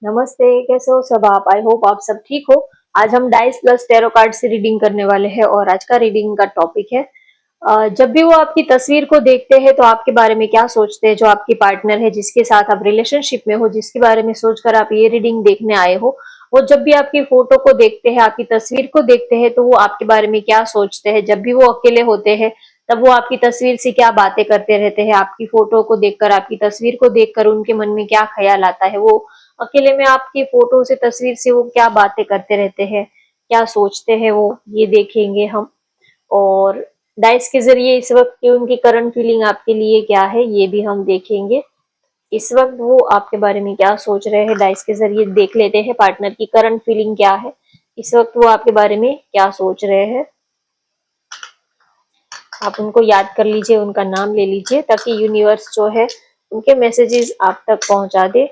नमस्ते, कैसे हो सब आप? आई होप आप सब ठीक हो। आज हम डाइस प्लस टैरो कार्ड से रीडिंग करने वाले हैं और आज का रीडिंग का टॉपिक है जब भी वो आपकी तस्वीर को देखते हैं तो आपके बारे में क्या सोचते हैं। जो आपकी पार्टनर है, जिसके साथ आप रिलेशनशिप में हो, जिसके बारे में सोचकर आप ये रीडिंग देखने आए हो, वो जब भी आपकी फोटो को देखते हैं, आपकी तस्वीर को देखते हैं, तो वो आपके बारे में क्या सोचते हैं। जब भी वो अकेले होते हैं तब वो आपकी तस्वीर से क्या बातें करते रहते हैं। आपकी फोटो को देखकर, आपकी तस्वीर को देखकर उनके मन में क्या ख्याल आता है। वो अकेले में आपकी फोटो से, तस्वीर से वो क्या बातें करते रहते हैं, क्या सोचते हैं, वो ये देखेंगे हम। और डाइस के जरिए इस वक्त की उनकी करंट फीलिंग आपके लिए क्या है, ये भी हम देखेंगे। इस वक्त वो आपके बारे में क्या सोच रहे हैं, डाइस के जरिए देख लेते हैं। पार्टनर की करंट फीलिंग क्या है, इस वक्त वो आपके बारे में क्या सोच रहे हैं। आप उनको याद कर लीजिए, उनका नाम ले लीजिए, ताकि यूनिवर्स जो है उनके मैसेजेस आप तक पहुंचा दे।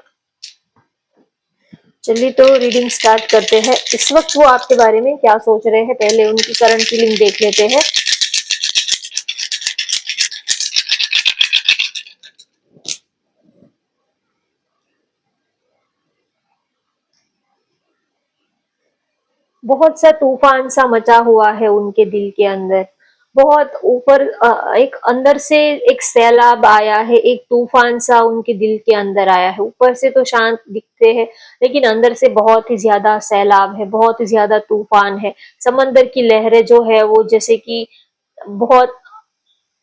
चलिए तो रीडिंग स्टार्ट करते हैं। इस वक्त वो आपके बारे में क्या सोच रहे हैं, पहले उनकी करंट फीलिंग देख लेते हैं। बहुत सा तूफान सा मचा हुआ है उनके दिल के अंदर। बहुत ऊपर एक अंदर से एक सैलाब आया है, एक तूफान सा उनके दिल के अंदर आया है। ऊपर से तो शांत दिखते हैं, लेकिन अंदर से बहुत ही ज्यादा सैलाब है, बहुत ही ज्यादा तूफान है। समंदर की लहरें जो है वो जैसे कि बहुत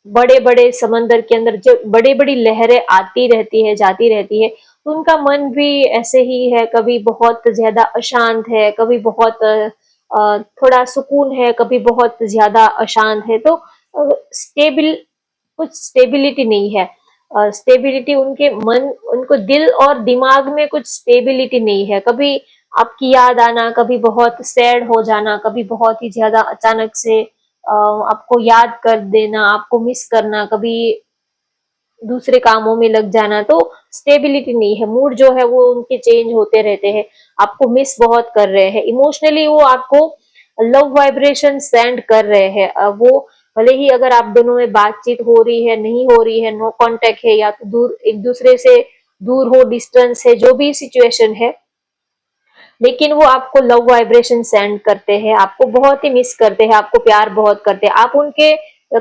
बड़े बड़े समंदर के अंदर जो बड़ी बड़ी लहरें आती रहती है, जाती रहती है, तो उनका मन भी ऐसे ही है। कभी बहुत ज्यादा अशांत है, कभी बहुत थोड़ा सुकून है, कभी बहुत ज्यादा अशांत है। तो स्टेबल, कुछ स्टेबिलिटी नहीं है। स्टेबिलिटी उनके मन, उनको दिल और दिमाग में कुछ स्टेबिलिटी नहीं है। कभी आपकी याद आना, कभी बहुत सैड हो जाना, कभी बहुत ही ज्यादा अचानक से आपको याद कर देना, आपको मिस करना, कभी दूसरे कामों में लग जाना। तो स्टेबिलिटी नहीं है। मूड जो है वो उनके चेंज होते रहते हैं। आपको मिस बहुत कर रहे हैं। इमोशनली वो आपको लव वाइब्रेशन सेंड कर रहे हैं। वो भले ही अगर आप दोनों में बातचीत हो रही है, नहीं हो रही है, नो कांटेक्ट है, या तो दूर, एक दूसरे से दूर हो, डिस्टेंस है, जो भी सिचुएशन है, लेकिन वो आपको लव वाइब्रेशन सेंड करते हैं। आपको बहुत ही मिस करते हैं, आपको प्यार बहुत करते हैं। आप उनके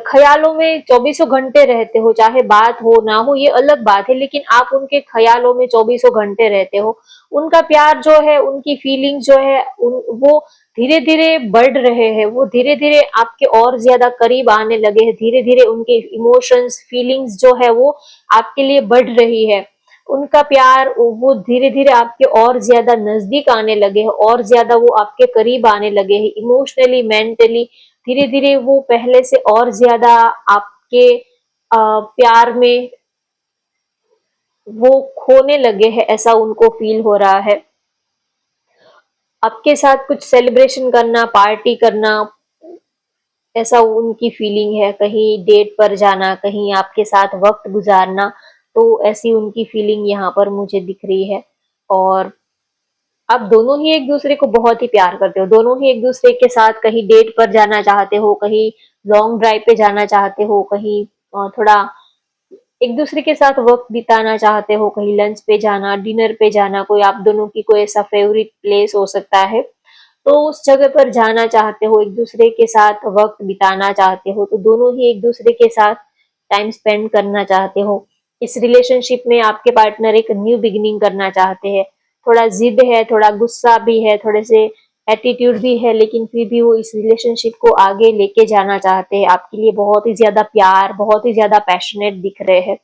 ख्यालों में चौबीसों घंटे रहते हो, चाहे बात हो ना हो ये अलग बात है, लेकिन आप उनके ख्यालों में चौबीसों घंटे रहते हो। उनका प्यार जो है, उनकी फीलिंग जो है, वो धीरे धीरे बढ़ रहे हैं। वो धीरे धीरे आपके और ज्यादा करीब आने लगे हैं। धीरे धीरे उनके इमोशंस, फीलिंग्स जो है वो आपके लिए बढ़ रही है। उनका प्यार वो धीरे धीरे आपके और ज्यादा नजदीक आने लगे हैं, और ज्यादा वो आपके करीब आने लगे हैं, इमोशनली, मेंटली। धीरे धीरे वो पहले से और ज्यादा आपके प्यार में वो खोने लगे हैं, ऐसा उनको फील हो रहा है। आपके साथ कुछ सेलिब्रेशन करना, पार्टी करना, ऐसा उनकी फीलिंग है। कहीं डेट पर जाना, कहीं आपके साथ वक्त गुजारना, तो ऐसी उनकी फीलिंग यहाँ पर मुझे दिख रही है। और आप दोनों ही एक दूसरे को बहुत ही प्यार करते हो। दोनों ही एक दूसरे के साथ कहीं डेट पर जाना चाहते हो, कहीं लॉन्ग ड्राइव पे जाना चाहते हो, कहीं थोड़ा एक दूसरे के साथ वक्त बिताना चाहते हो, कहीं लंच पे जाना, डिनर पे जाना, कोई आप दोनों की कोई ऐसा फेवरेट प्लेस हो सकता है, तो उस जगह पर जाना चाहते हो, एक दूसरे के साथ वक्त बिताना चाहते हो। तो दोनों ही एक दूसरे के साथ टाइम स्पेंड करना चाहते हो। इस रिलेशनशिप में आपके पार्टनर एक न्यू बिगिनिंग करना चाहते हैं। थोड़ा जिद है, थोड़ा गुस्सा भी है, थोड़े से एटीट्यूड भी है, लेकिन फिर भी वो इस रिलेशनशिप को आगे लेके जाना चाहते हैं। आपके लिए बहुत ही ज्यादा प्यार, बहुत ही ज्यादा पैशनेट दिख रहे हैं।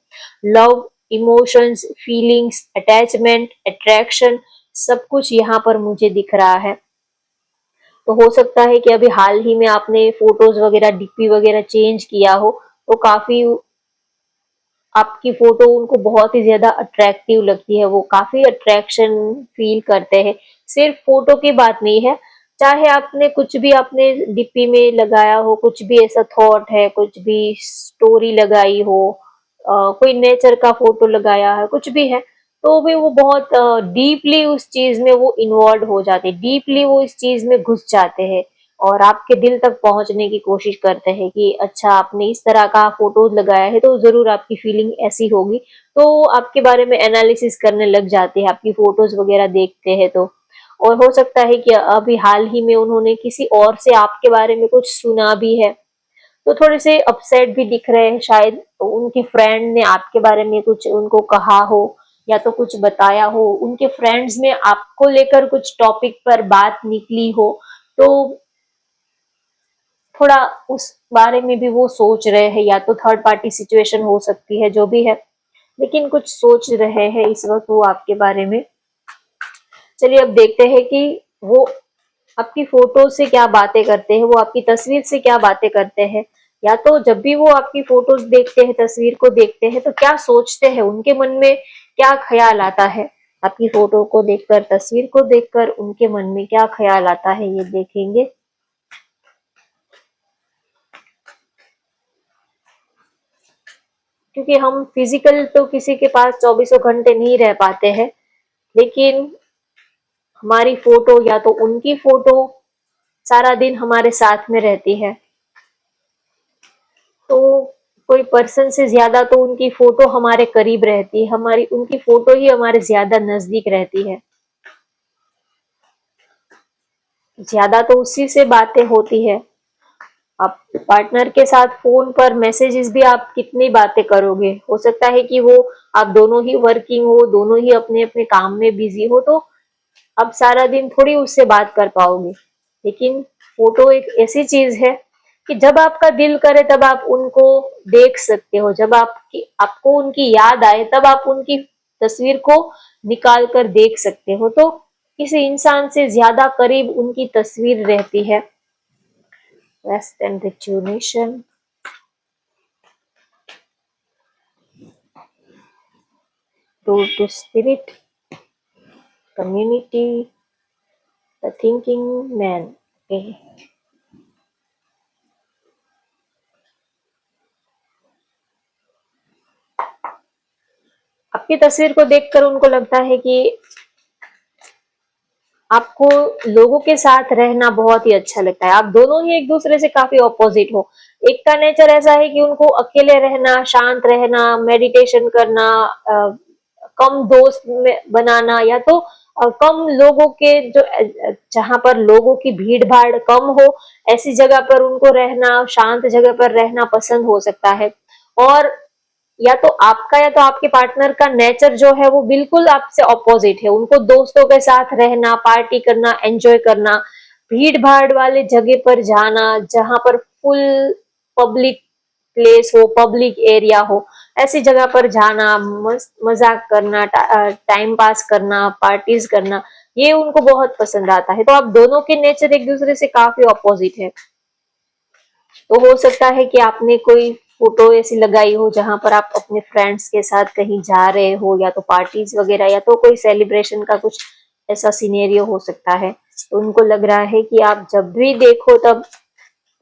Love, emotions, feelings, attachment, attraction, सब कुछ यहाँ पर मुझे दिख रहा है। तो हो सकता है कि अभी हाल ही में आपने फोटोज वगैरह, डीपी वगैरह चेंज किया हो, तो काफी आपकी फोटो उनको बहुत ही ज्यादा अट्रैक्टिव लगती है। वो काफी अट्रैक्शन फील करते हैं। सिर्फ फोटो की बात नहीं है, चाहे आपने कुछ भी आपने डीपी में लगाया हो, कुछ भी ऐसा थॉट है, कुछ भी स्टोरी लगाई हो, कोई नेचर का फोटो लगाया है, कुछ भी है, तो भी वो बहुत डीपली उस चीज में वो इन्वॉल्व हो जाते हैं, डीपली वो इस चीज में घुस जाते हैं। और आपके दिल तक पहुंचने की कोशिश करते हैं कि अच्छा आपने इस तरह का फोटोज लगाया है तो जरूर आपकी फीलिंग ऐसी होगी, तो आपके बारे में एनालिसिस करने लग जाते हैं, आपकी फोटोज वगैरह देखते हैं तो। और हो सकता है कि अभी हाल ही में उन्होंने किसी और से आपके बारे में कुछ सुना भी है, तो थोड़े से अपसेट भी दिख रहे हैं, शायद उनके फ्रेंड ने आपके बारे में कुछ उनको कहा हो या तो कुछ बताया हो, उनके फ्रेंड्स में आपको लेकर कुछ टॉपिक पर बात निकली हो, तो थोड़ा उस बारे में भी वो सोच रहे हैं, या तो थर्ड पार्टी सिचुएशन हो सकती है, जो भी है, लेकिन कुछ सोच रहे हैं इस वक्त वो आपके बारे में। चलिए अब देखते हैं कि वो आपकी फोटो से क्या बातें करते हैं, वो आपकी तस्वीर से क्या बातें करते हैं, या तो जब भी वो आपकी फोटोज देखते हैं, तस्वीर को देखते हैं, तो क्या सोचते हैं, उनके मन में क्या ख्याल आता है। आपकी फोटो को देखकर, तस्वीर को देखकर उनके मन में क्या ख्याल आता है, ये देखेंगे। क्योंकि हम फिजिकल तो किसी के पास चौबीसों घंटे नहीं रह पाते हैं, लेकिन हमारी फोटो या तो उनकी फोटो सारा दिन हमारे साथ में रहती है, तो कोई पर्सन से ज्यादा तो उनकी फोटो हमारे करीब रहती है, हमारी उनकी फोटो ही हमारे ज्यादा नजदीक रहती है, ज्यादा तो उसी से बातें होती है। आप पार्टनर के साथ फोन पर मैसेजेस भी आप कितनी बातें करोगे, हो सकता है कि वो आप दोनों ही वर्किंग हो, दोनों ही अपने अपने काम में बिजी हो, तो आप सारा दिन थोड़ी उससे बात कर पाओगे। लेकिन फोटो एक ऐसी चीज है कि जब आपका दिल करे तब आप उनको देख सकते हो, जब आपको उनकी याद आए तब आप उनकी तस्वीर को निकाल कर देख सकते हो, तो किसी इंसान से ज्यादा करीब उनकी तस्वीर रहती है। Rest and rejuvenation, road to spirit, community, the thinking man. Okay. आपकी तस्वीर को देखकर उनको लगता है कि आपको लोगों के साथ रहना बहुत ही अच्छा लगता है, आप दोनों ही एक दूसरे से काफी ऑपोजिट हो। एक का नेचर ऐसा है कि उनको अकेले रहना, शांत रहना, मेडिटेशन करना, कम दोस्त में बनाना, या तो कम लोगों के जो जहां पर लोगों की भीड़ भाड़ कम हो, ऐसी जगह पर उनको रहना, शांत जगह पर रहना पसंद हो सकता है। और या तो आपका या तो आपके पार्टनर का नेचर जो है वो बिल्कुल आपसे ऑपोजिट है, उनको दोस्तों के साथ रहना, पार्टी करना, एंजॉय करना, भीड़ भाड़ वाले जगह पर जाना, जहां पर फुल पब्लिक प्लेस हो, पब्लिक एरिया हो, ऐसी जगह पर जाना, मजाक करना, टाइम पास करना, पार्टीज करना, ये उनको बहुत पसंद आता है। तो आप दोनों के नेचर एक दूसरे से काफी ऑपोजिट है। तो हो सकता है कि आपने कोई फोटो ऐसी लगाई हो जहां पर आप अपने फ्रेंड्स के साथ कहीं जा रहे हो, या तो पार्टीज वगैरह, या तो कोई सेलिब्रेशन का कुछ ऐसा सिनेरियो हो सकता है। तो उनको लग रहा है कि आप जब भी देखो तब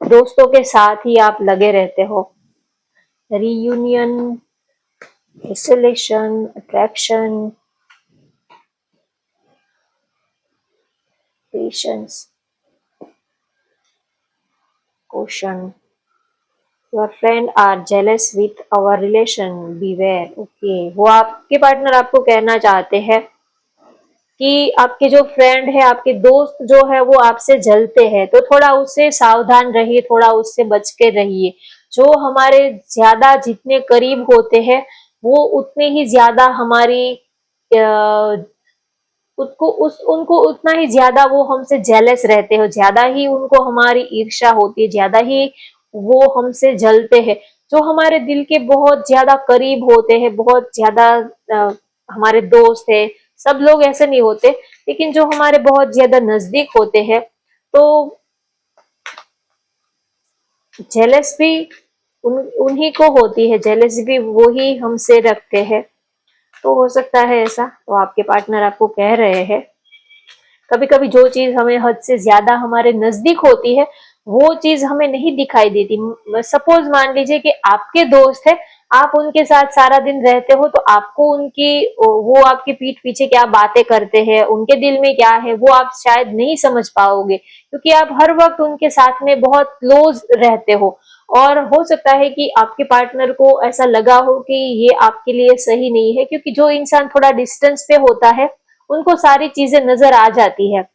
दोस्तों के साथ ही आप लगे रहते हो। Reunion, isolation, attraction, patience, question, your friend are jealous with our relation, beware. Okay, वो आपके पार्टनर आपको कहना चाहते हैं कि आपके जो फ्रेंड है, आपके दोस्त जो है वो आपसे जलते हैं, तो थोड़ा उससे सावधान रहिए, थोड़ा उससे बच के रहिए। जो हमारे ज्यादा जितने करीब होते हैं वो उतने ही ज्यादा हमारी उनको उतना ही ज्यादा वो हमसे जेलस रहते हो, ज्यादा ही उनको हमारी ईर्ष्या होती है, ज्यादा ही वो हमसे जलते हैं। जो हमारे दिल के बहुत ज्यादा करीब होते हैं, बहुत ज्यादा हमारे दोस्त है, सब लोग ऐसे नहीं होते, लेकिन जो हमारे बहुत ज्यादा नजदीक होते हैं, तो जेलस भी उन्हीं को होती है, जेलस भी वो ही हमसे रखते हैं। तो हो सकता है ऐसा, तो आपके पार्टनर आपको कह रहे हैं। कभी कभी जो चीज हमें हद से ज्यादा हमारे नजदीक होती है वो चीज हमें नहीं दिखाई देती। सपोज मान लीजिए कि आपके दोस्त है, आप उनके साथ सारा दिन रहते हो तो आपको उनकी वो आपकी पीठ पीछे क्या बातें करते हैं, उनके दिल में क्या है, वो आप शायद नहीं समझ पाओगे, क्योंकि आप हर वक्त उनके साथ में बहुत क्लोज रहते हो। और हो सकता है कि आपके पार्टनर को ऐसा लगा हो कि ये आपके लिए सही नहीं है, क्योंकि जो इंसान थोड़ा डिस्टेंस पे होता है उनको सारी चीजें नजर आ जाती है।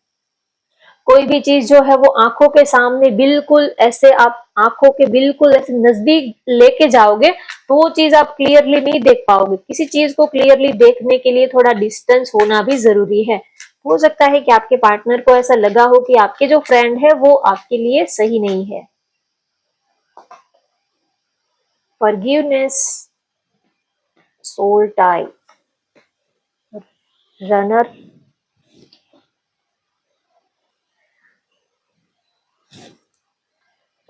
कोई भी चीज जो है वो आंखों के सामने बिल्कुल ऐसे आप आंखों के बिल्कुल ऐसे नजदीक लेके जाओगे तो वो चीज आप क्लियरली नहीं देख पाओगे। किसी चीज को क्लियरली देखने के लिए थोड़ा डिस्टेंस होना भी जरूरी है। हो सकता है कि आपके पार्टनर को ऐसा लगा हो कि आपके जो फ्रेंड है वो आपके लिए सही नहीं है। Forgiveness, soul tie, runner,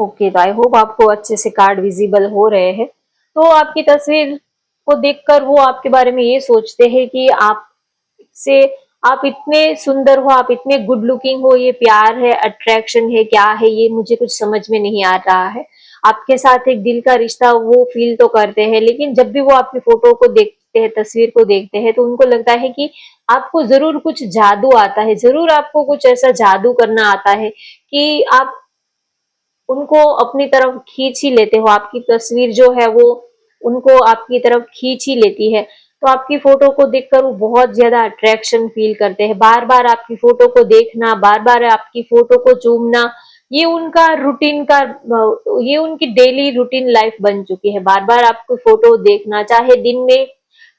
okay, तो आई होप आपको अच्छे से कार्ड विजिबल हो रहे हैं। तो आपकी तस्वीर को देखकर वो आपके बारे में ये सोचते हैं कि आप से आप इतने सुंदर हो, आप इतने गुड लुकिंग हो, ये प्यार है, अट्रैक्शन है, क्या है ये मुझे कुछ समझ में नहीं आ रहा है। आपके साथ एक दिल का रिश्ता वो फील तो करते हैं, लेकिन जब भी वो आपकी फोटो को देखते हैं, तस्वीर को देखते हैं, तो उनको लगता है कि आपको जरूर कुछ जादू आता है, जरूर आपको कुछ ऐसा जादू करना आता है कि आप उनको अपनी तरफ खींच ही लेते हो। आपकी तस्वीर जो है वो उनको आपकी तरफ खींच ही लेती है। तो आपकी फोटो को देखकर वो बहुत ज्यादा अट्रैक्शन फील करते हैं। बार बार आपकी फोटो को देखना, बार बार आपकी फोटो को चूमना, ये उनका रूटीन का, ये उनकी डेली रूटीन लाइफ बन चुकी है। बार बार आपको फोटो देखना, चाहे दिन में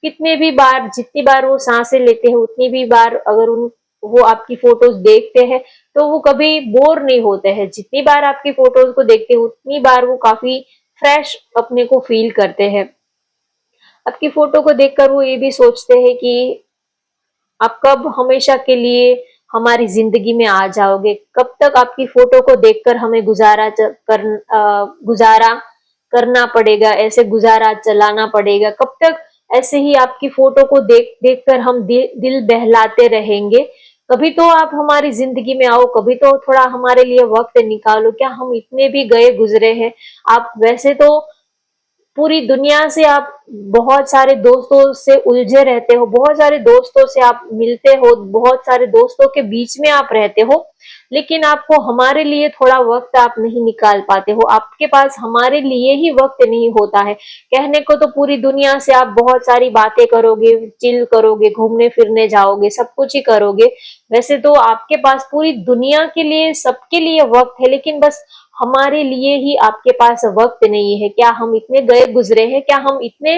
कितने भी बार, जितनी बार वो सांसें लेते हैं उतनी भी बार अगर उन वो आपकी फोटोज देखते हैं तो वो कभी बोर नहीं होते हैं। जितनी बार आपकी फोटोज को देखते हैं उतनी बार वो काफी फ्रेश अपने को फील करते हैं। आपकी फोटो को देखकर वो ये भी सोचते हैं कि आप कब हमेशा के लिए हमारी जिंदगी में आ जाओगे, कब तक आपकी फोटो को देखकर हमें गुजारा करना पड़ेगा, ऐसे गुजारा चलाना पड़ेगा, कब तक ऐसे ही आपकी फोटो को देख देख कर हम दिल बहलाते रहेंगे। कभी तो आप हमारी जिंदगी में आओ, कभी तो थोड़ा हमारे लिए वक्त निकालो। क्या हम इतने भी गए गुजरे हैं? आप वैसे तो पूरी दुनिया से आप बहुत सारे दोस्तों से उलझे रहते हो, बहुत सारे दोस्तों से आप मिलते हो, बहुत सारे दोस्तों के बीच में आप रहते हो, लेकिन आपको हमारे लिए थोड़ा वक्त आप नहीं निकाल पाते हो। आपके पास हमारे लिए ही वक्त नहीं होता है। कहने को तो पूरी दुनिया से आप बहुत सारी बातें करोगे, चिल करोगे, घूमने फिरने जाओगे, सब कुछ ही करोगे। वैसे तो आपके पास पूरी दुनिया के लिए, सबके लिए वक्त है, लेकिन बस हमारे लिए ही आपके पास वक्त नहीं है। क्या हम इतने गए गुजरे हैं? क्या हम इतने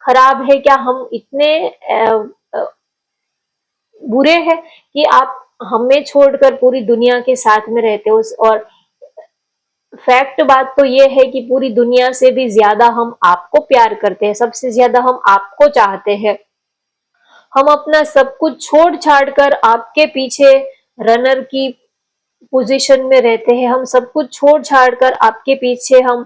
खराब है? क्या हम इतने अ, बुरे हैं कि आप हमें छोड़कर पूरी दुनिया के साथ में रहते हो? और फैक्ट बात तो ये है कि पूरी दुनिया से भी ज्यादा हम आपको प्यार करते हैं, सबसे ज्यादा हम आपको चाहते हैं। हम अपना सब कुछ छोड़ छाड़ कर आपके पीछे रनर की पोजीशन में रहते हैं। हम सब कुछ छोड़ छाड़ कर आपके पीछे हम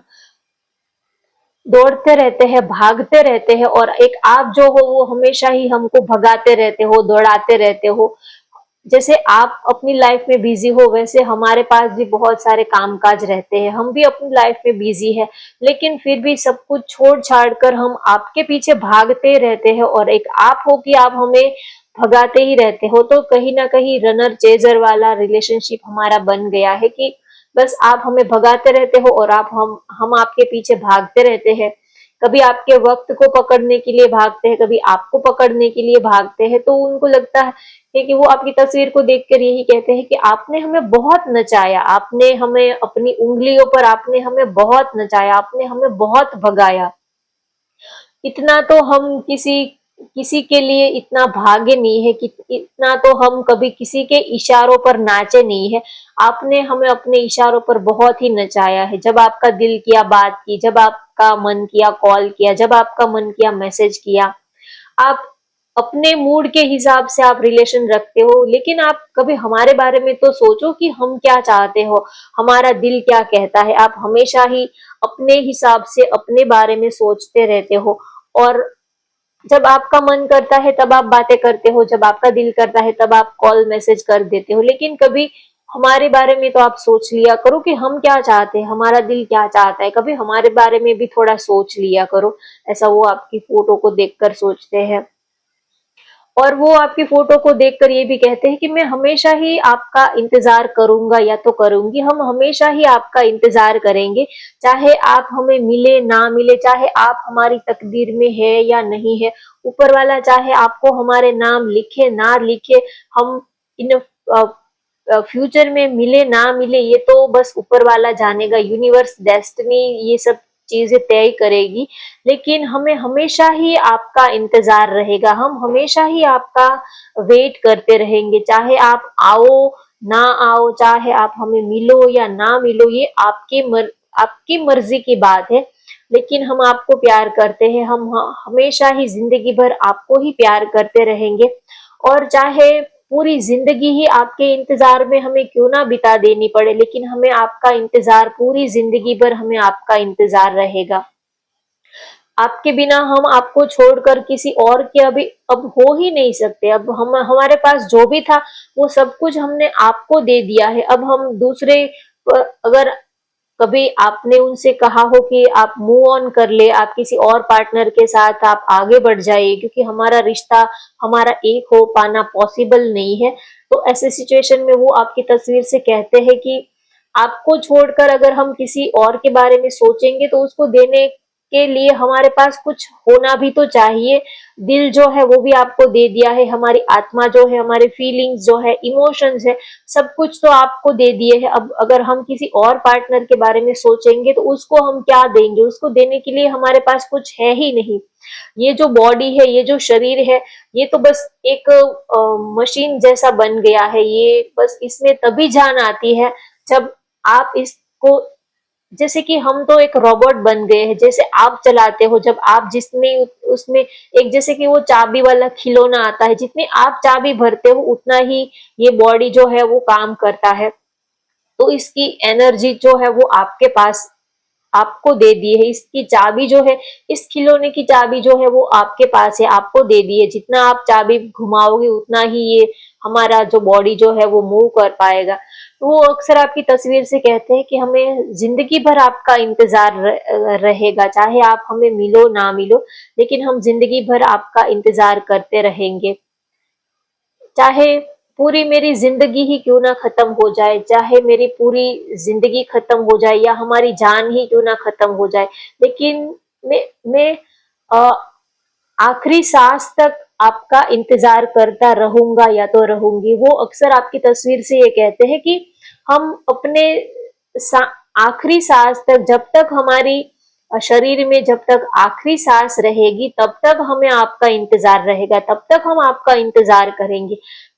दौड़ते रहते हैं, भागते रहते हैं, और एक आप जो हो वो हमेशा ही हमको भगाते रहते हो, दौड़ाते रहते हो। जैसे आप अपनी लाइफ में बिजी हो, वैसे हमारे पास भी बहुत सारे कामकाज रहते हैं, हम भी अपनी लाइफ में बिजी है, लेकिन फिर भी सब कुछ छोड़ छाड़ कर हम आपके पीछे भागते रहते हैं। और एक आप हो कि आप हमें भगाते ही रहते हो। तो कहीं ना कहीं रनर चेजर वाला रिलेशनशिप हमारा बन गया है कि बस आप हमें भगाते रहते हो और हम आपके पीछे भागते रहते हैं। कभी आपके वक्त को पकड़ने के लिए भागते हैं, कभी आपको पकड़ने के लिए भागते हैं। तो उनको लगता है कि वो आपकी तस्वीर को देखकर यही कहते हैं कि आपने हमें बहुत नचाया, आपने हमें अपनी उंगलियों पर, आपने हमें बहुत नचाया, आपने हमें बहुत भगाया। इतना तो हम किसी किसी के लिए इतना भागे नहीं है कि इतना तो हम कभी किसी के इशारों पर नाचे नहीं है। आपने हमें अपने इशारों पर बहुत ही नचाया है। जब आपका दिल किया बात की, जब आपका मन किया कॉल किया, जब आपका मन किया मैसेज किया। आप अपने मूड के हिसाब से आप रिलेशन रखते हो, लेकिन आप कभी हमारे बारे में तो सोचो कि हम क्या चाहते हो, हमारा दिल क्या कहता है। आप हमेशा ही अपने हिसाब से अपने बारे में सोचते रहते हो, और जब आपका मन करता है तब आप बातें करते हो, जब आपका दिल करता है तब आप कॉल मैसेज कर देते हो, लेकिन कभी हमारे बारे में तो आप सोच लिया करो कि हम क्या चाहते हैं, हमारा दिल क्या चाहता है, कभी हमारे बारे में भी थोड़ा सोच लिया करो। ऐसा वो आपकी फोटो को देखकर सोचते हैं। और वो आपकी फोटो को देखकर ये भी कहते हैं कि मैं हमेशा ही आपका इंतजार करूंगा या तो करूंगी, हम हमेशा ही आपका इंतजार करेंगे, चाहे आप हमें मिले ना मिले, चाहे आप हमारी तकदीर में है या नहीं है। ऊपर वाला चाहे आपको हमारे नाम लिखे ना लिखे, हम इन फ्यूचर में मिले ना मिले ये तो बस ऊपर वाला जानेगा, यूनिवर्स डेस्टिनी ये सब चीजें तय करेगी। लेकिन हमें हमेशा ही आपका इंतजार रहेगा, हम हमेशा ही आपका वेट करते रहेंगे, चाहे आप आओ ना आओ, चाहे आप हमें मिलो या ना मिलो, ये आपकी मर्जी की बात है। लेकिन हम आपको प्यार करते हैं, हम हमेशा ही जिंदगी भर आपको ही प्यार करते रहेंगे। और चाहे पूरी जिंदगी ही आपके इंतजार में हमें क्यों ना बिता देनी पड़े, लेकिन हमें आपका इंतजार, पूरी जिंदगी भर हमें आपका इंतजार रहेगा। आपके बिना हम आपको छोड़कर किसी और के अभी अब हो ही नहीं सकते। अब हम हमारे पास जो भी था वो सब कुछ हमने आपको दे दिया है। अब हम दूसरे अगर कभी आपने उनसे कहा हो कि आप मूव ऑन कर ले, आप किसी और पार्टनर के साथ आप आगे बढ़ जाइए, क्योंकि हमारा रिश्ता, हमारा एक हो पाना पॉसिबल नहीं है, तो ऐसे सिचुएशन में वो आपकी तस्वीर से कहते हैं कि आपको छोड़कर अगर हम किसी और के बारे में सोचेंगे तो उसको देने के लिए हमारे पास कुछ होना भी तो चाहिए। दिल जो है वो भी आपको दे दिया है, हमारी आत्मा जो है, हमारे फीलिंग्स जो है, इमोशंस है, सब कुछ तो आपको दे दिए है। अब अगर हम किसी और पार्टनर के बारे में सोचेंगे तो उसको हम क्या देंगे, उसको देने के लिए हमारे पास कुछ है ही नहीं। ये जो बॉडी है, ये जो शरीर है, ये तो बस एक मशीन जैसा बन गया है। ये बस इसमें तभी जान आती है जब आप इसको, जैसे कि हम तो एक रोबोट बन गए हैं, जैसे आप चलाते हो, जब आप जिसमें उसमें एक जैसे कि वो चाबी वाला खिलौना आता है, जितनी आप चाबी भरते हो उतना ही ये बॉडी जो है वो काम करता है। तो इसकी एनर्जी जो है वो आपके पास आपको दे दी है, इसकी चाबी जो है, इस खिलौने की चाबी जो है वो आपके पास है, आपको दे दी है। जितना आप चाबी घुमाओगे उतना ही ये हमारा जो बॉडी जो है वो मूव कर पाएगा। तो वो अक्सर आपकी तस्वीर से कहते हैं कि हमें जिंदगी भर आपका इंतजार रहेगा, चाहे आप हमें मिलो ना मिलो, लेकिन हम जिंदगी भर आपका इंतजार करते रहेंगे। चाहे पूरी मेरी जिंदगी ही क्यों ना खत्म हो जाए, चाहे मेरी पूरी जिंदगी खत्म हो जाए या हमारी जान ही क्यों ना खत्म हो जाए, लेकिन मैं अ, आखिरी सांस तक आपका इंतजार करता रहूंगा या तो रहूंगी। वो अक्सर आपकी तस्वीर से ये कहते हैं कि हम अपने सा, आखिरी सांस तक, जब तक हमारी शरीर में जब तक आखिरी सांस रहेगी तब तक हमें आपका इंतजार रहेगा, तब तक हम आपका इंतजार करेंगे।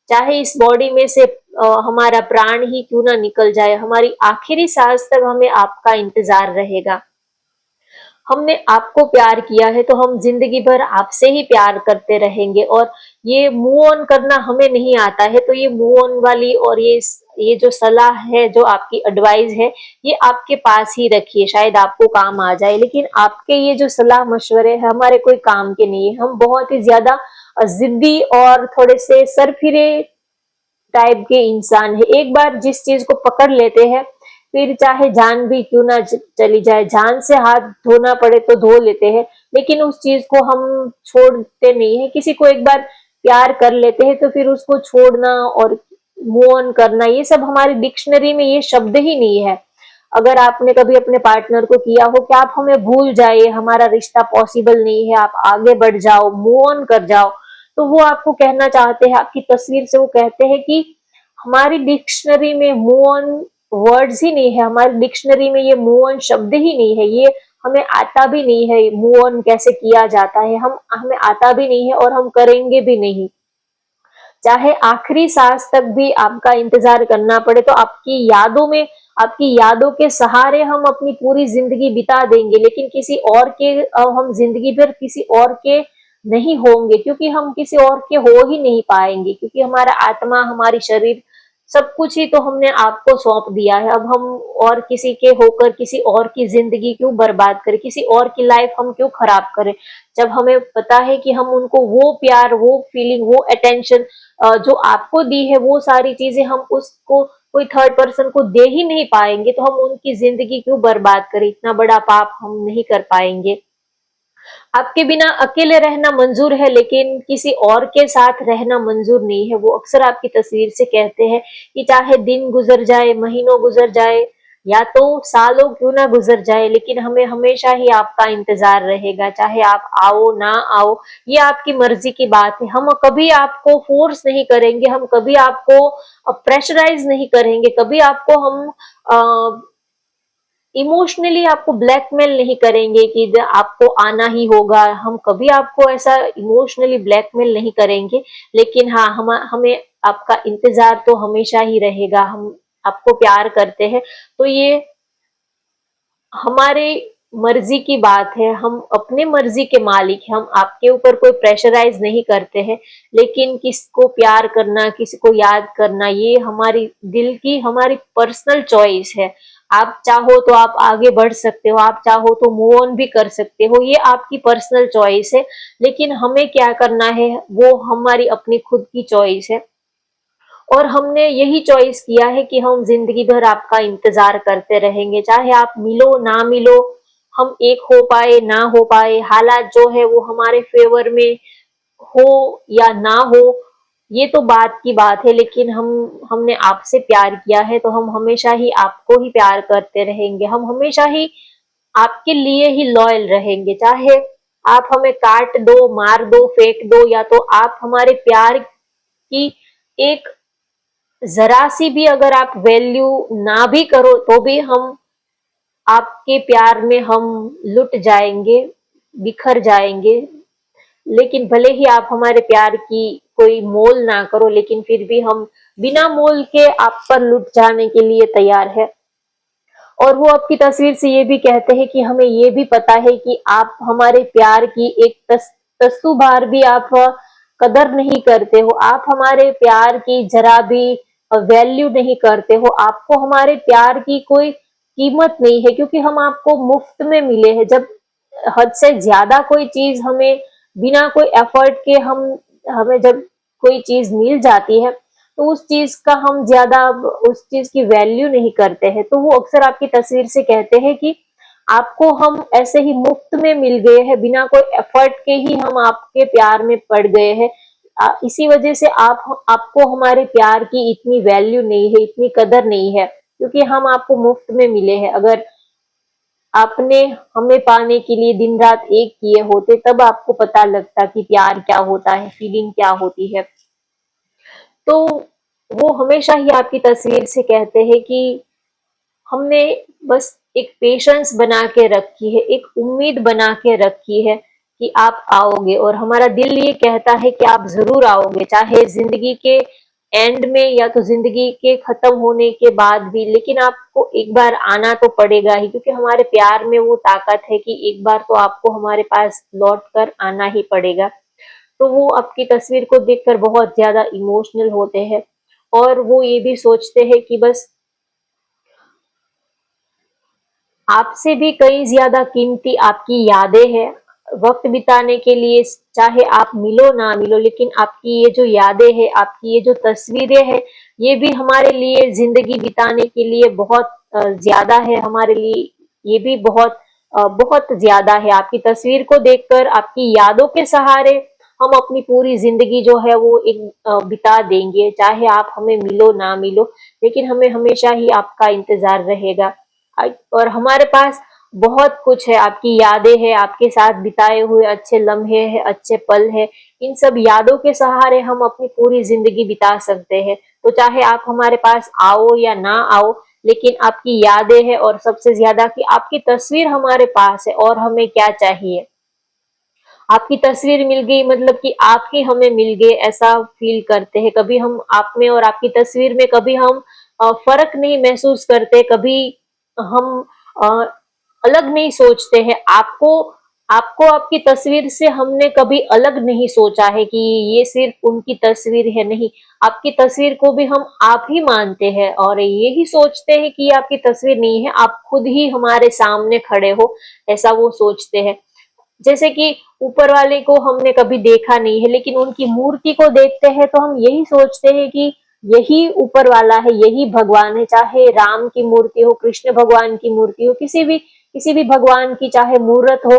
चाहे इस बॉडी में से हमारा प्राण ही क्यों ना निकल जाए, हमारी आखिरी सांस तक हमें आपका इंतजार रहेगा। हमने आपको प्यार किया है तो हम जिंदगी भर आपसे ही प्यार करते रहेंगे। और ये मूव ऑन करना हमें नहीं आता है, तो ये मूव ऑन वाली और ये जो सलाह है, जो आपकी एडवाइस है, ये आपके पास ही रखिए, शायद आपको काम आ जाए। लेकिन आपके ये जो सलाह मशवरे है हमारे कोई काम के नहीं है। हम बहुत ही ज्यादा जिद्दी और थोड़े से सरफिरे टाइप के इंसान है। एक बार जिस चीज को पकड़ लेते हैं फिर चाहे जान भी क्यों ना चली जाए, जान से हाथ धोना पड़े तो धो लेते हैं, लेकिन उस चीज को हम छोड़ते नहीं है। किसी को एक बार प्यार कर लेते हैं तो फिर उसको छोड़ना और मूव ऑन करना, ये सब हमारी डिक्शनरी में ये शब्द ही नहीं है। अगर आपने कभी अपने पार्टनर को किया हो कि आप हमें भूल जाइए, हमारा रिश्ता पॉसिबल नहीं है, आप आगे बढ़ जाओ, मूव ऑन कर जाओ, तो वो आपको कहना चाहते हैं, आपकी तस्वीर से वो कहते हैं कि हमारी डिक्शनरी में मूव ऑन वर्ड्स ही नहीं है, हमारी डिक्शनरी में ये मूव ऑन शब्द ही नहीं है, ये हमें आता भी नहीं है। मूव ऑन कैसे किया जाता है हम हमें आता भी नहीं है और हम करेंगे भी नहीं। चाहे आखिरी सांस तक भी आपका इंतजार करना पड़े तो आपकी यादों में, आपकी यादों के सहारे हम अपनी पूरी जिंदगी बिता देंगे, लेकिन किसी और के हम जिंदगी भर किसी और के नहीं होंगे, क्योंकि हम किसी और के हो ही नहीं पाएंगे, क्योंकि हमारा आत्मा, हमारी शरीर, सब कुछ ही तो हमने आपको सौंप दिया है। अब हम और किसी के होकर किसी और की जिंदगी क्यों बर्बाद करें, किसी और की लाइफ हम क्यों खराब करें, जब हमें पता है कि हम उनको वो प्यार, वो फीलिंग, वो अटेंशन जो आपको दी है, वो सारी चीजें हम उसको कोई थर्ड पर्सन को दे ही नहीं पाएंगे तो हम उनकी जिंदगी क्यों बर्बाद करें? इतना बड़ा पाप हम नहीं कर पाएंगे। आपके बिना अकेले रहना मंजूर है लेकिन किसी और के साथ रहना मंजूर नहीं है। वो अक्सर आपकी तस्वीर से कहते हैं कि चाहे दिन गुजर जाए, महीनों गुजर जाए या तो सालों क्यों ना गुजर जाए, लेकिन हमें हमेशा ही आपका इंतजार रहेगा, चाहे आप आओ ना आओ, ये आपकी मर्जी की बात है। हम कभी आपको फोर्स नहीं करेंगे, हम कभी आपको प्रेशराइज नहीं करेंगे, कभी आपको हम इमोशनली आपको ब्लैकमेल नहीं करेंगे कि आपको आना ही होगा। हम कभी आपको ऐसा इमोशनली ब्लैकमेल नहीं करेंगे, लेकिन हाँ, हमें आपका इंतजार तो हमेशा ही रहेगा। हम आपको प्यार करते हैं तो ये हमारे मर्जी की बात है, हम अपने मर्जी के मालिक हैं, हम आपके ऊपर कोई प्रेशराइज नहीं करते हैं। लेकिन किसको प्यार करना, किसी को याद करना, ये हमारी दिल की, हमारी पर्सनल चॉइस है। आप चाहो तो आप आगे बढ़ सकते हो, आप चाहो तो मूव ऑन भी कर सकते हो, ये आपकी पर्सनल चॉइस है। लेकिन हमें क्या करना है वो हमारी अपनी खुद की चॉइस है, और हमने यही चॉइस किया है कि हम जिंदगी भर आपका इंतजार करते रहेंगे, चाहे आप मिलो ना मिलो, हम एक हो पाए ना हो पाए, हालात जो है वो हमारे फेवर में हो या ना हो, ये तो बात की बात है। लेकिन हमने आपसे प्यार किया है तो हम हमेशा ही आपको ही प्यार करते रहेंगे, हम हमेशा ही आपके लिए ही लॉयल रहेंगे। चाहे आप हमें काट दो, मार दो, फेंक दो, या तो आप हमारे प्यार की एक जरा सी भी अगर आप वैल्यू ना भी करो तो भी हम आपके प्यार में हम लुट जाएंगे, बिखर जाएंगे। लेकिन भले ही आप हमारे प्यार की कोई मोल ना करो, लेकिन फिर भी हम बिना मोल के आप पर लुट जाने के लिए तैयार है। और वो आपकी तस्वीर से ये भी कहते हैं कि हमें ये भी पता है कि आप हमारे प्यार की एक तस्सु बार भी आप कदर नहीं करते हो, आप हमारे प्यार की जरा भी वैल्यू नहीं करते हो, आपको हमारे प्यार की कोई कीमत नहीं है, क्योंकि हम आपको मुफ्त में मिले हैं। जब हद से ज्यादा कोई चीज हमें बिना कोई एफर्ट के हमें जब कोई चीज मिल जाती है तो उस चीज का हम ज्यादा उस चीज की वैल्यू नहीं करते हैं। तो वो अक्सर आपकी तस्वीर से कहते हैं कि आपको हम ऐसे ही मुफ्त में मिल गए हैं, बिना कोई एफर्ट के ही हम आपके प्यार में पड़ गए हैं। इसी वजह से आपको हमारे प्यार की इतनी वैल्यू नहीं है, इतनी कदर नहीं है, क्योंकि हम आपको मुफ्त में मिले हैं। अगर आपने हमें पाने के लिए दिन रात एक किए होते तब आपको पता लगता कि प्यार क्या होता है, फीलिंग क्या होती है। तो वो हमेशा ही आपकी तस्वीर से कहते हैं कि हमने बस एक पेशेंस बना के रखी है, एक उम्मीद बना के रखी है कि आप आओगे, और हमारा दिल ये कहता है कि आप जरूर आओगे, चाहे जिंदगी के एंड में या तो जिंदगी के खत्म होने के बाद भी, लेकिन आपको एक बार आना तो पड़ेगा ही, क्योंकि हमारे प्यार में वो ताकत है कि एक बार तो आपको हमारे पास लौट कर आना ही पड़ेगा। तो वो आपकी तस्वीर को देखकर बहुत ज्यादा इमोशनल होते हैं, और वो ये भी सोचते हैं कि बस आपसे भी कई ज्यादा कीमती आपकी यादें हैं। वक्त बिताने के लिए चाहे आप मिलो ना मिलो, लेकिन आपकी ये जो यादें हैं, आपकी ये जो तस्वीरें हैं, ये भी हमारे लिए जिंदगी बिताने के लिए बहुत ज्यादा है, हमारे लिए ये भी बहुत ज्यादा है। आपकी तस्वीर को देखकर, आपकी यादों के सहारे हम अपनी पूरी जिंदगी जो है वो एक बिता देंगे, चाहे आप हमें मिलो ना मिलो, लेकिन हमें हमेशा ही आपका इंतजार रहेगा। और हमारे पास बहुत कुछ है, आपकी यादें हैं, आपके साथ बिताए हुए अच्छे लम्हे हैं, अच्छे पल हैं। इन सब यादों के सहारे हम अपनी पूरी जिंदगी बिता सकते हैं। तो चाहे आप हमारे पास आओ या ना आओ, लेकिन आपकी यादें हैं, और सबसे ज्यादा कि आपकी तस्वीर हमारे पास है, और हमें क्या चाहिए। आपकी तस्वीर मिल गई मतलब कि आप ही हमें मिल गए, ऐसा फील करते हैं। कभी हम आप में और आपकी तस्वीर में कभी हम फर्क नहीं महसूस करते, कभी हम अ, अलग नहीं सोचते हैं। आपको आपको आपकी तस्वीर से हमने कभी अलग नहीं सोचा है कि ये सिर्फ उनकी तस्वीर है, नहीं, आपकी तस्वीर को भी हम आप ही मानते हैं, और यही सोचते हैं कि ये आपकी तस्वीर नहीं है, आप खुद ही हमारे सामने खड़े हो, ऐसा वो सोचते हैं। जैसे कि ऊपर वाले को हमने कभी देखा नहीं है, लेकिन उनकी मूर्ति को देखते हैं तो हम यही सोचते हैं कि यही ऊपर वाला है, यही भगवान है। चाहे राम की मूर्ति हो, कृष्ण भगवान की मूर्ति हो, किसी भी भगवान की चाहे मूर्त हो,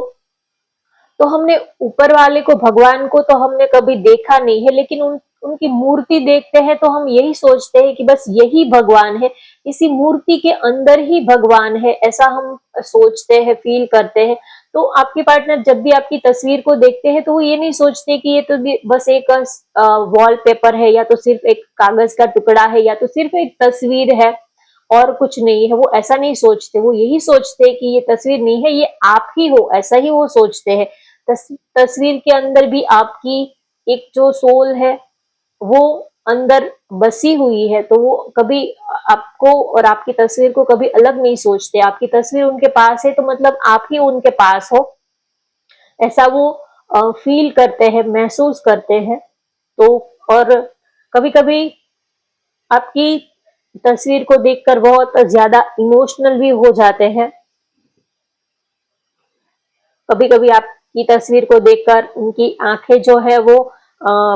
तो हमने ऊपर वाले को, भगवान को तो हमने कभी देखा नहीं है, लेकिन उनकी मूर्ति देखते हैं तो हम यही सोचते हैं कि बस यही भगवान है, इसी मूर्ति के अंदर ही भगवान है, ऐसा हम सोचते हैं, फील करते हैं। तो आपके पार्टनर जब भी आपकी तस्वीर को देखते हैं तो वो ये नहीं सोचते कि ये तो बस एक वॉलपेपर है, या तो सिर्फ एक कागज का टुकड़ा है, या तो सिर्फ एक तस्वीर है और कुछ नहीं है। वो ऐसा नहीं सोचते, वो यही सोचते हैं कि ये तस्वीर नहीं है, ये आप ही हो, ऐसा ही वो सोचते हैं। तस्वीर के अंदर भी आपकी एक जो सोल है वो अंदर बसी हुई है, तो वो कभी आपको और आपकी तस्वीर को कभी अलग नहीं सोचते। आपकी तस्वीर उनके पास है तो मतलब आप ही उनके पास हो, ऐसा वो फील करते हैं, महसूस करते हैं। तो और कभी कभी आपकी तस्वीर को देखकर बहुत ज्यादा इमोशनल भी हो जाते हैं। कभी कभी आपकी तस्वीर को देखकर उनकी आंखें जो है वो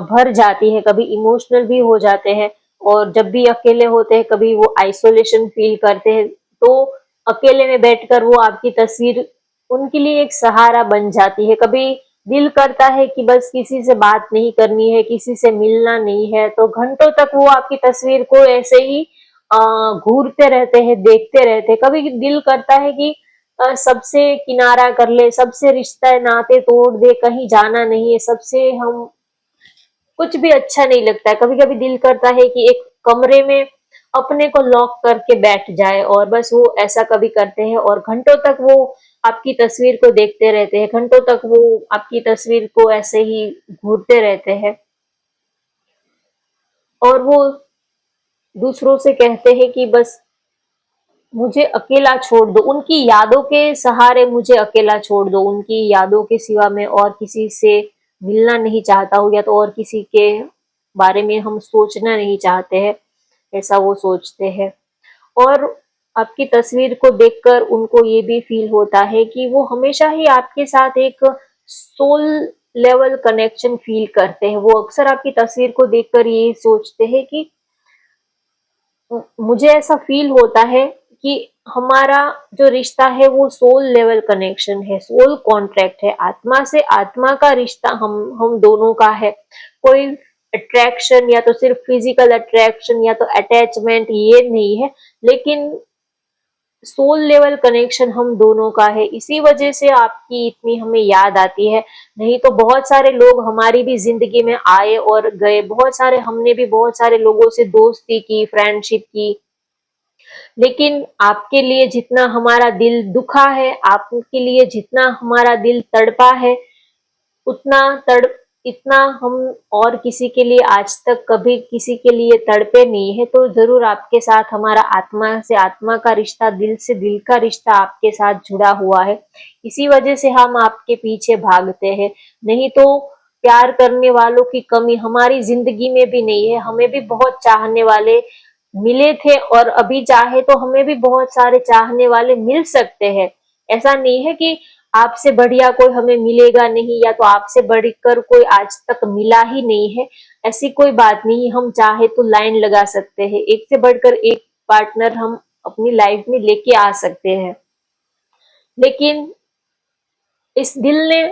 भर जाती है, कभी इमोशनल भी हो जाते हैं। और जब भी अकेले होते हैं, कभी वो आइसोलेशन फील करते हैं, तो अकेले में बैठकर वो आपकी तस्वीर उनके लिए एक सहारा बन जाती है। कभी दिल करता है कि बस किसी से बात नहीं करनी है, किसी से मिलना नहीं है, तो घंटों तक वो आपकी तस्वीर को ऐसे ही घूरते रहते हैं, देखते रहते हैं। कभी दिल करता है कि सबसे किनारा कर ले, सबसे रिश्ता नाते तोड़ दे, कहीं जाना नहीं है, सबसे हम कुछ भी अच्छा नहीं लगता है। कभी कभी दिल करता है कि एक कमरे में अपने को लॉक करके बैठ जाए, और बस वो ऐसा कभी करते हैं और घंटों तक वो आपकी तस्वीर को देखते रहते हैं, घंटों तक वो आपकी तस्वीर को ऐसे ही घूरते रहते हैं। और वो दूसरों से कहते हैं कि बस मुझे अकेला छोड़ दो, उनकी यादों के सहारे मुझे अकेला छोड़ दो, उनकी यादों के सिवा मैं और किसी से मिलना नहीं चाहता हूँ, या तो और किसी के बारे में हम सोचना नहीं चाहते हैं, ऐसा वो सोचते हैं। और आपकी तस्वीर को देखकर उनको ये भी फील होता है कि वो हमेशा ही आपके साथ एक सोल लेवल कनेक्शन फील करते हैं। वो अक्सर आपकी तस्वीर को देखकर ये सोचते हैं कि मुझे ऐसा फील होता है कि हमारा जो रिश्ता है वो सोल लेवल कनेक्शन है, सोल कॉन्ट्रैक्ट है, आत्मा से आत्मा का रिश्ता हम दोनों का है। कोई अट्रैक्शन या तो सिर्फ फिजिकल अट्रैक्शन या तो अटैचमेंट ये नहीं है, लेकिन सोल लेवल कनेक्शन हम दोनों का है। इसी वजह से आपकी इतनी हमें याद आती है। नहीं तो बहुत सारे लोग हमारी भी जिंदगी में आए और गए, हमने भी बहुत सारे लोगों से दोस्ती की, फ्रेंडशिप की, लेकिन आपके लिए जितना हमारा दिल दुखा है, आपके लिए जितना हमारा दिल तड़पा है, उतना तड़ इतना हम और किसी के लिए आज तक कभी किसी के लिए तड़पे नहीं है। तो जरूर आपके साथ हमारा आत्मा से आत्मा का रिश्ता, दिल से दिल का रिश्ता आपके साथ जुड़ा हुआ है। इसी वजह से हम आपके पीछे भागते हैं। नहीं तो प्यार करने वालों की कमी हमारी जिंदगी में भी नहीं है। हमें भी बहुत चाहने वाले मिले थे, और अभी चाहे तो हमें भी बहुत सारे चाहने वाले मिल सकते हैं। ऐसा नहीं है कि आपसे बढ़िया कोई हमें मिलेगा नहीं, या तो आपसे बढ़कर कोई आज तक मिला ही नहीं है, ऐसी कोई बात नहीं। हम चाहे तो लाइन लगा सकते हैं, एक से बढ़कर एक पार्टनर हम अपनी लाइफ में लेके आ सकते हैं। लेकिन इस दिल ने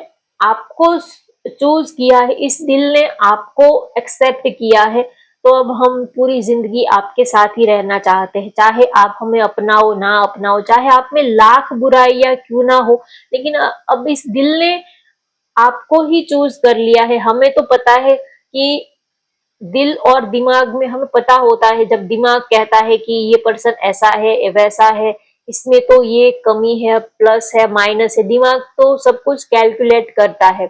आपको चूज किया है, इस दिल ने आपको एक्सेप्ट किया है, तो अब हम पूरी जिंदगी आपके साथ ही रहना चाहते हैं। चाहे आप हमें अपनाओ ना अपनाओ, चाहे आप में लाख बुराइयां क्यों ना हो, लेकिन अब इस दिल ने आपको ही चूज कर लिया है। हमें तो पता है कि दिल और दिमाग में हमें पता होता है, जब दिमाग कहता है कि ये पर्सन ऐसा है, वैसा है, इसमें तो ये कमी है, प्लस है, माइनस है, दिमाग तो सब कुछ कैलकुलेट करता है,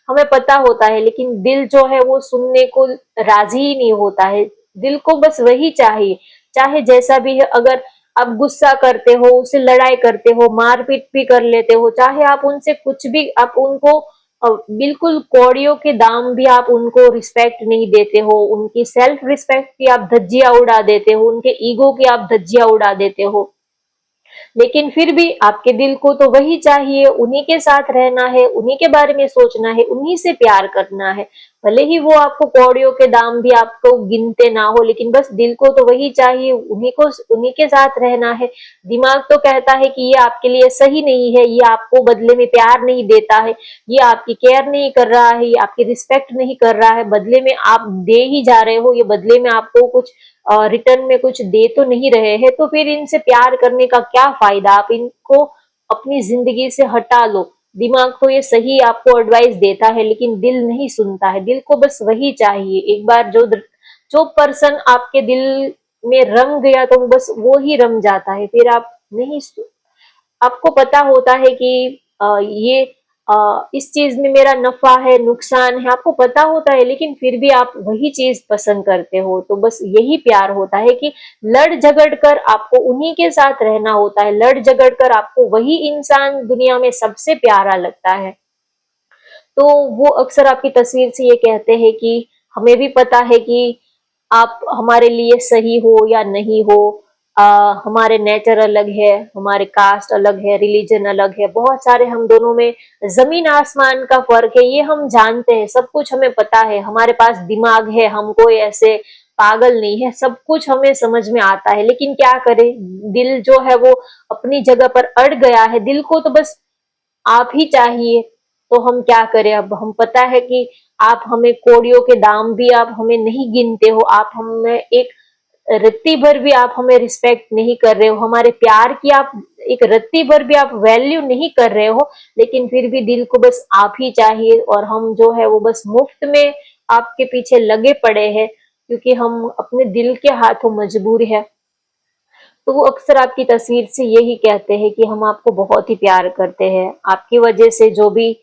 हमें पता होता है। लेकिन दिल जो है वो सुनने को राजी ही नहीं होता है। दिल को बस वही चाहिए, चाहे जैसा भी है। अगर आप गुस्सा करते हो, उससे लड़ाई करते हो, मारपीट भी कर लेते हो, चाहे आप उनसे कुछ भी, आप उनको बिल्कुल कौड़ियों के दाम भी आप उनको रिस्पेक्ट नहीं देते हो, उनकी सेल्फ रिस्पेक्ट की आप धज्जियां उड़ा देते हो, उनके ईगो की आप धज्जियां उड़ा देते हो, लेकिन फिर भी आपके दिल को तो वही चाहिए, उन्हीं के साथ रहना है, उन्हीं के बारे में सोचना है, उन्हीं से प्यार करना है। भले ही वो आपको कौड़ियों के दाम भी आपको गिनते ना हो, लेकिन बस दिल को तो वही चाहिए, उन्हीं के साथ रहना है। दिमाग तो कहता है कि ये आपके लिए सही नहीं है, ये आपको बदले में प्यार नहीं देता है, ये आपकी केयर नहीं कर रहा है, ये आपकी रिस्पेक्ट नहीं कर रहा है, बदले में आप दे ही जा रहे हो, ये बदले में आपको कुछ रिटर्न में कुछ दे तो नहीं रहे हैं, तो फिर इनसे प्यार करने का क्या फायदा। आप इनको अपनी जिंदगी से हटा लो। दिमाग तो ये सही आपको एडवाइस देता है, लेकिन दिल नहीं सुनता है। दिल को बस वही चाहिए। एक बार जो पर्सन आपके दिल में रम गया तो बस वो ही रम जाता है। फिर आप नहीं, आपको पता होता है कि ये इस चीज में मेरा नफा है, नुकसान है, आपको पता होता है, लेकिन फिर भी आप वही चीज पसंद करते हो। तो बस यही प्यार होता है कि लड़ झगड़ कर आपको उन्हीं के साथ रहना होता है, लड़ झगड़ कर आपको वही इंसान दुनिया में सबसे प्यारा लगता है। तो वो अक्सर आपकी तस्वीर से ये कहते हैं कि हमें भी पता है कि आप हमारे लिए सही हो या नहीं हो। हमारे नेचर अलग है, हमारे कास्ट अलग है, रिलीजन अलग है, बहुत सारे हम दोनों में जमीन आसमान का फर्क है, ये हम जानते हैं, सब कुछ हमें पता है। हमारे पास दिमाग है, हम कोई ऐसे पागल नहीं है, सब कुछ हमें समझ में आता है। लेकिन क्या करें, दिल जो है वो अपनी जगह पर अड़ गया है। दिल को तो बस आप ही चाहिए, तो हम क्या करें। अब हम पता है कि आप हमें कौड़ियों के दाम भी आप हमें नहीं गिनते हो, आप हमें एक रत्ती भर भी आप हमें रिस्पेक्ट नहीं कर रहे हो, हमारे प्यार की आप एक रत्ती भर भी आप वैल्यू नहीं कर रहे हो, लेकिन फिर भी दिल को बस आप ही चाहिए। और हम जो है वो बस मुफ्त में आपके पीछे लगे पड़े हैं, क्योंकि हम अपने दिल के हाथों मजबूर है। तो वो अक्सर आपकी तस्वीर से यही कहते हैं कि हम आपको बहुत ही प्यार करते हैं, आपकी वजह से जो भी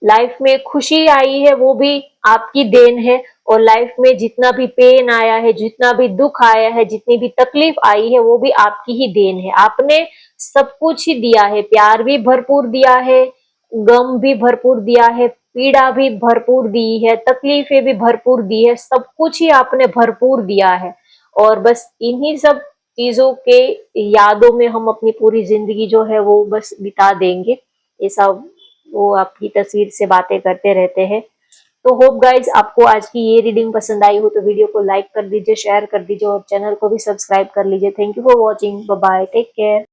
लाइफ में खुशी आई है वो भी आपकी देन है, और लाइफ में जितना भी पेन आया है, जितना भी दुख आया है, जितनी भी तकलीफ आई है, वो भी आपकी ही देन है। आपने सब कुछ ही दिया है, प्यार भी भरपूर दिया है, गम भी भरपूर दिया है, पीड़ा भी भरपूर दी है, तकलीफें भी भरपूर दी है, सब कुछ ही आपने भरपूर दिया है। और बस इन्हीं सब चीजों के यादों में हम अपनी पूरी जिंदगी जो है वो बस बिता देंगे। ऐसा वो आपकी तस्वीर से बातें करते रहते हैं। तो होप गाइज आपको आज की ये रीडिंग पसंद आई हो तो वीडियो को लाइक कर दीजिए, शेयर कर दीजिए और चैनल को भी सब्सक्राइब कर लीजिए। Thank you for watching, bye bye, take care.